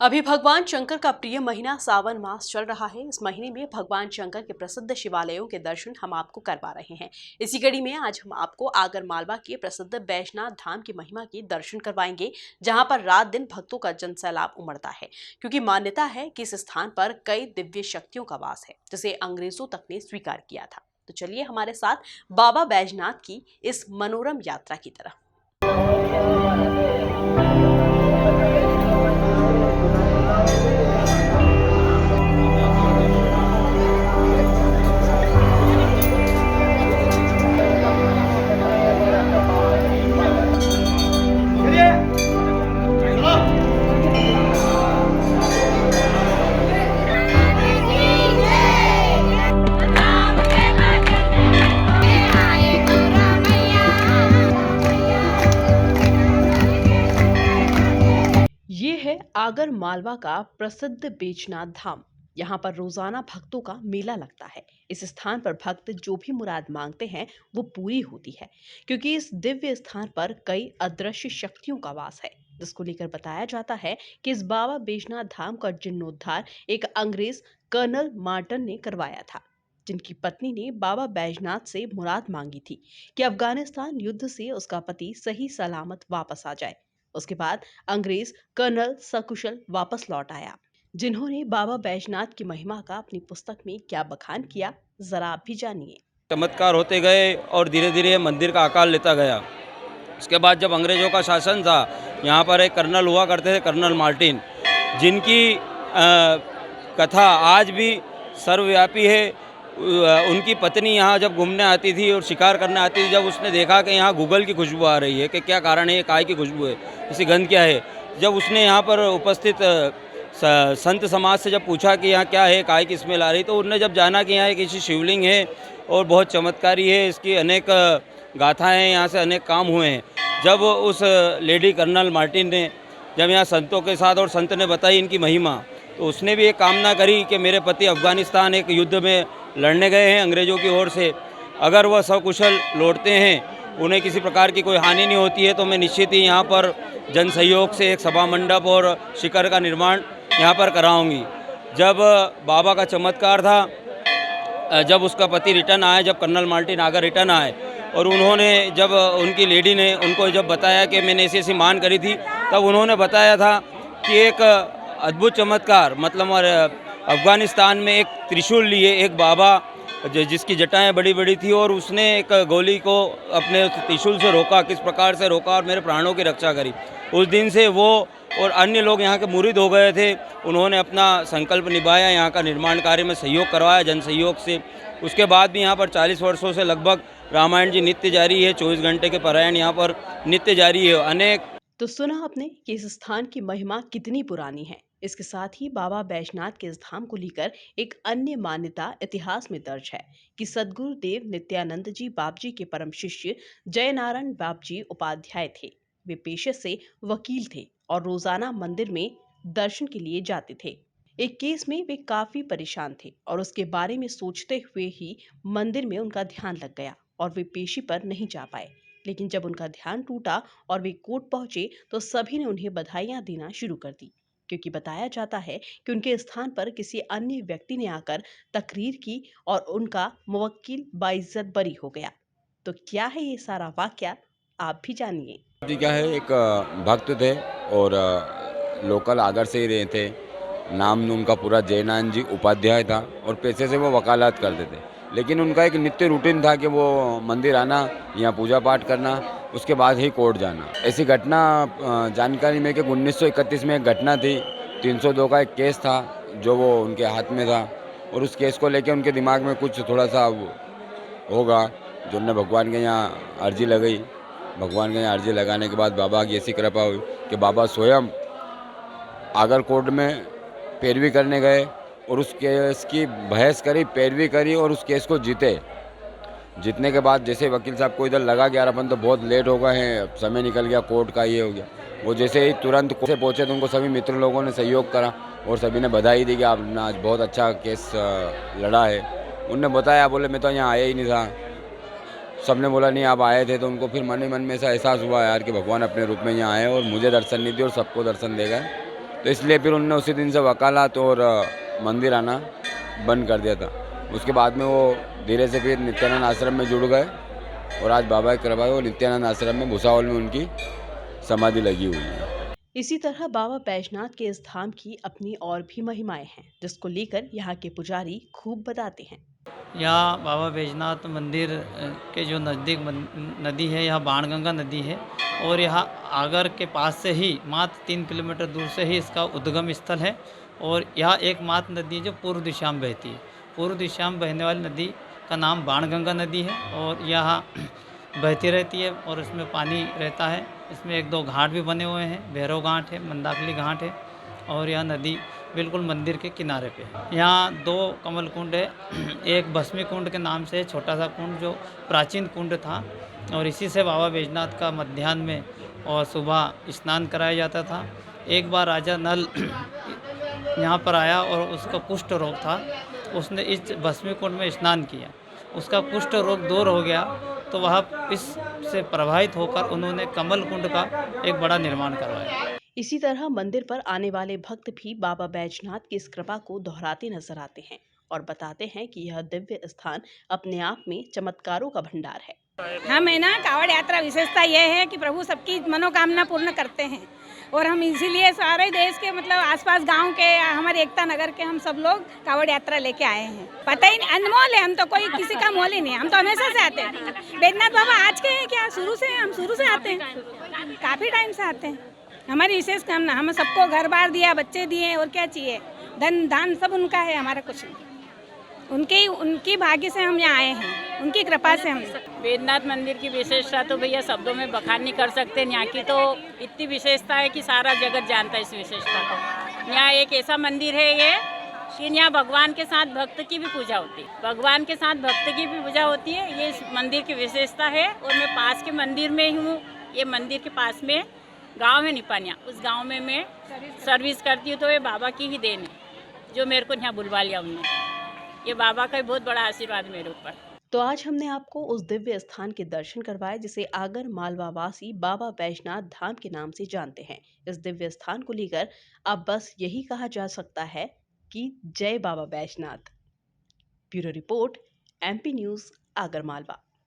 अभी भगवान शंकर का प्रिय महीना सावन मास चल रहा है। इस महीने में भगवान शंकर के प्रसिद्ध शिवालयों के दर्शन हम आपको करवा रहे हैं। इसी कड़ी में आज हम आपको आगर मालवा के प्रसिद्ध बैजनाथ धाम की महिमा के दर्शन करवाएंगे, जहां पर रात दिन भक्तों का जनसैलाब उमड़ता है, क्योंकि मान्यता है कि इस स्थान पर कई दिव्य शक्तियों का वास है, जिसे अंग्रेजों तक ने स्वीकार किया था। तो चलिए हमारे साथ बाबा बैजनाथ की इस मनोरम यात्रा की तरफ। ये है आगर मालवा का प्रसिद्ध बैजनाथ धाम। यहाँ पर रोजाना भक्तों का मेला लगता है। इस स्थान पर भक्त जो भी मुराद मांगते हैं वो पूरी होती है, क्योंकि इस दिव्य स्थान पर कई अदृश्य शक्तियों का वास है, जिसको लेकर बताया जाता है कि इस बाबा बैजनाथ धाम का जीर्णोद्धार एक अंग्रेज कर्नल मार्टन ने करवाया था, जिनकी पत्नी ने बाबा बैजनाथ से मुराद मांगी थी कि अफगानिस्तान युद्ध से उसका पति सही सलामत वापस आ जाए। उसके बाद अंग्रेज कर्नल सकुशल वापस लौट आया, जिन्होंने बाबा बैजनाथ की महिमा का अपनी पुस्तक में क्या बखान किया, जरा आप भी जानिए। चमत्कार होते गए और धीरे धीरे मंदिर का आकार लेता गया। उसके बाद जब अंग्रेज़ों का शासन था, यहाँ पर एक कर्नल हुआ करते थे, कर्नल मार्टिन, जिनकी कथा आज भी सर्वव्यापी है। उनकी पत्नी यहाँ जब घूमने आती थी और शिकार करने आती थी, जब उसने देखा कि यहाँ गूगल की खुशबू आ रही है कि क्या कारण है, ये काय की खुशबू है, इसी गंध क्या है, जब उसने यहाँ पर उपस्थित संत समाज से जब पूछा कि यहाँ क्या है, काय की स्मेल आ रही, तो उन्होंने जब जाना कि यहाँ एक ऐसी शिवलिंग है और बहुत चमत्कारी है, इसकी अनेक गाथाएँ हैं, यहाँ से अनेक काम हुए हैं। जब उस लेडी कर्नल मार्टिन ने जब यहाँ संतों के साथ और संत ने बताई इनकी महिमा, तो उसने भी एक कामना करी कि मेरे पति अफ़गानिस्तान एक युद्ध में लड़ने गए हैं अंग्रेज़ों की ओर से, अगर वह सकुशल लौटते हैं, उन्हें किसी प्रकार की कोई हानि नहीं होती है, तो मैं निश्चित ही यहाँ पर जन सहयोग से एक सभा मंडप और शिखर का निर्माण यहाँ पर कराऊंगी। जब बाबा का चमत्कार था, जब उसका पति रिटर्न आए, जब कर्नल मार्टिन आकर रिटर्न आए और उन्होंने जब उनकी लेडी ने उनको जब बताया कि मैंने ऐसी ऐसी मान करी थी, तब उन्होंने बताया था कि एक अद्भुत चमत्कार, मतलब अफ़गानिस्तान में एक त्रिशूल लिए एक बाबा जिसकी जटाएं बड़ी बड़ी थी, और उसने एक गोली को अपने त्रिशूल से रोका, किस प्रकार से रोका और मेरे प्राणों की रक्षा करी। उस दिन से वो और अन्य लोग यहाँ के मुरीद हो गए थे। उन्होंने अपना संकल्प निभाया, यहाँ का निर्माण कार्य में सहयोग करवाया जन सहयोग से। उसके बाद भी यहाँ पर 40 वर्षों से लगभग रामायण जी नित्य जारी है, 24 घंटे के पारायण यहाँ पर नित्य जारी है। अनेक तो सुना आपने कि इस स्थान की महिमा कितनी पुरानी है। इसके साथ ही बाबा बैजनाथ के इस धाम को लेकर एक अन्य मान्यता इतिहास में दर्ज है कि सदगुरु देव नित्यानंद जी बाबजी के परम शिष्य जयनारायण बाबजी उपाध्याय थे। वे पेशे से वकील थे और रोजाना मंदिर में दर्शन के लिए जाते थे। एक केस में वे काफी परेशान थे और उसके बारे में सोचते हुए ही मंदिर में उनका ध्यान लग गया और वे पेशी पर नहीं जा पाए। लेकिन जब उनका ध्यान टूटा और वे कोर्ट पहुंचे, तो सभी ने उन्हें बधाइयां देना शुरू कर दी, क्योंकि बताया जाता है कि उनके स्थान पर किसी अन्य व्यक्ति ने आकर तकरीर की और उनका मुवक्किल बाइज्जत बरी हो गया। तो क्या है ये सारा वाकया, आप भी जानिए। जी क्या है, एक भक्त थे और लोकल आगर से ही रहे थे। नाम उनका पूरा जयनारायण जी उपाध्याय था और पैसे से वो वकालत करते थे। लेकिन उनका एक नित्य रूटीन था कि वो मंदिर आना, यहाँ पूजा पाठ करना, उसके बाद ही कोर्ट जाना। ऐसी घटना जानकारी में कि 1931 में एक घटना थी, 302 का एक केस था जो वो उनके हाथ में था, और उस केस को लेके उनके दिमाग में कुछ थोड़ा सा होगा, जो उन्होंने भगवान के यहाँ अर्जी लगाई। भगवान के यहाँ अर्जी लगाने के बाद बाबा की ऐसी कृपा हुई कि बाबा स्वयं आगर कोर्ट में पैरवी करने गए और उस केस की बहस करी, पैरवी करी और उस केस को जीते। जीतने के बाद जैसे वकील साहब को इधर लगा कि यार अपन तो बहुत लेट हो गए हैं, समय निकल गया, कोर्ट का ये हो गया, वो जैसे ही तुरंत कोर्ट से पहुँचे तो उनको सभी मित्र लोगों ने सहयोग करा और सभी ने बधाई दी कि आपने आज बहुत अच्छा केस लड़ा है। उनने बताया, बोले मैं तो यहाँ आया ही नहीं था। सबने बोला नहीं आप आए थे, तो उनको फिर मन ही मन में ऐसा एहसास हुआ यार कि भगवान अपने रूप में यहाँ आए और मुझे दर्शन नहीं दिए और सबको दर्शन दे गए। तो इसलिए फिर उन्होंने उसी दिन से वकालत और मंदिर आना बंद कर दिया था। उसके बाद में वो धीरे से फिर नित्यानंद आश्रम में जुड़ गए और आज बाबा की कृपा है वो नित्यानंद आश्रम में भुसावल में उनकी समाधि लगी हुई है। इसी तरह बाबा बैजनाथ के इस धाम की अपनी और भी महिमाएं हैं, जिसको लेकर यहाँ के पुजारी खूब बताते हैं। यहाँ बाबा बैजनाथ मंदिर के जो नज़दीक नदी है, यहाँ बाणगंगा नदी है और यहाँ आगर के पास से ही मात्र 3 किलोमीटर दूर से ही इसका उद्गम स्थल है। और यहाँ एकमात्र नदी है जो पूर्व दिशा में बहती है। पूर्व दिशा में बहने वाली नदी का नाम बाणगंगा नदी है और यहाँ बहती रहती है और इसमें पानी रहता है। इसमें 1-2 घाट भी बने हुए हैं, भैरव घाट है, मंदाकिनी घाट है और यह नदी बिल्कुल मंदिर के किनारे पे है। यहाँ 2 कमल कुंड है, एक भस्मी कुंड के नाम से छोटा सा कुंड जो प्राचीन कुंड था और इसी से बाबा बैजनाथ का मध्याह्न में और सुबह स्नान कराया जाता था। एक बार राजा नल यहाँ पर आया और उसका कुष्ठ रोग था, उसने इस भस्मी कुंड में स्नान किया, उसका कुष्ठ रोग दूर हो गया तो वह इससे प्रभावित होकर उन्होंने कमल कुंड का एक बड़ा निर्माण करवाया। इसी तरह मंदिर पर आने वाले भक्त भी बाबा बैजनाथ की इस कृपा को दोहराते नजर आते हैं और बताते हैं कि यह दिव्य स्थान अपने आप में चमत्कारों का भंडार है। हम है ना, कावड़ यात्रा विशेषता यह है कि प्रभु सबकी मनोकामना पूर्ण करते हैं और हम इसीलिए सारे देश के मतलब आसपास गांव के, हमारे एकता नगर के हम सब लोग कावड़ यात्रा लेके आए हैं। पता ही नहीं, अनमोल है, हम तो कोई किसी का मोल ही नहीं है, हम तो हमेशा से आते हैं। बैजनाथ बाबा आज के हैं क्या? शुरू से हम शुरू से आते हैं, काफ़ी टाइम से आते हैं। हमारी विशेष कामना, हम सबको घर बार दिया, बच्चे दिए और क्या चाहिए, धन दान सब उनका है, हमारा कुछ नहीं। उनकी भाग्य से हम यहाँ आए हैं, उनकी कृपा से हम। बैजनाथ मंदिर की विशेषता तो भैया शब्दों में बखान नहीं कर सकते। यहाँ की तो इतनी विशेषता है कि सारा जगत जानता है इस विशेषता को। यहाँ एक ऐसा मंदिर है ये कि यहाँ भगवान के साथ भक्त की भी पूजा होती है, भगवान के साथ भक्त की भी पूजा होती है। ये इस मंदिर की विशेषता है। और मैं पास के मंदिर में ही हूँ। ये मंदिर के पास में गाँव है निपानिया, उस गाँव में मैं सर्विस करती हूँ। तो ये बाबा की ही देन है जो मेरे को यहाँ बुलवा लिया उन्होंने। ये बाबा का बहुत बड़ा आशीर्वाद मेरे ऊपर। तो आज हमने आपको उस दिव्य स्थान के दर्शन करवाए जिसे आगर मालवा वासी बाबा बैजनाथ धाम के नाम से जानते हैं। इस दिव्य स्थान को लेकर अब बस यही कहा जा सकता है कि जय बाबा Baijnath. Bureau report, MP news, Agar Malwa.